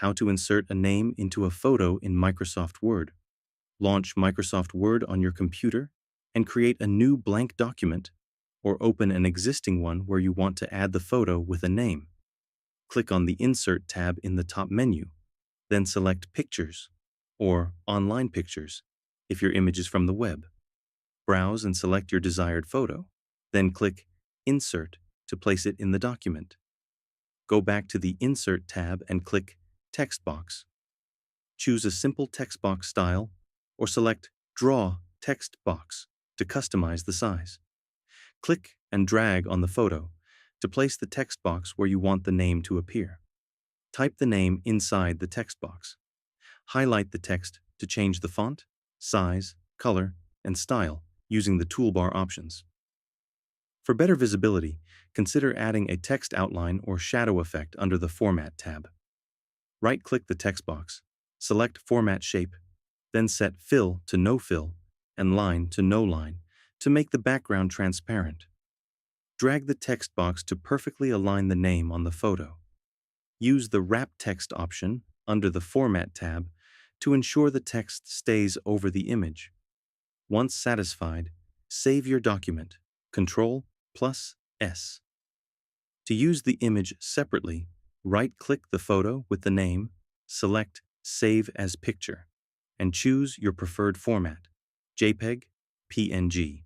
How to insert a name into a photo in Microsoft Word. Launch Microsoft Word on your computer and create a new blank document, or open an existing one where you want to add the photo with a name. Click on the Insert tab in the top menu, then select Pictures or Online Pictures if your image is from the web. Browse and select your desired photo, then click Insert to place it in the document. Go back to the Insert tab and click Text Box. Choose a simple text box style or select Draw Text Box to customize the size. Click and drag on the photo to place the text box where you want the name to appear. Type the name inside the text box. Highlight the text to change the font, size, color, and style using the toolbar options. For better visibility, consider adding a text outline or shadow effect under the Format tab. Right-click the text box, select Format Shape, then set Fill to No Fill and Line to No Line to make the background transparent. Drag the text box to perfectly align the name on the photo. Use the Wrap Text option under the Format tab to ensure the text stays over the image. Once satisfied, save your document, Ctrl+S. To use the image separately, right-click the photo with the name, select Save as Picture, and choose your preferred format, JPEG, PNG.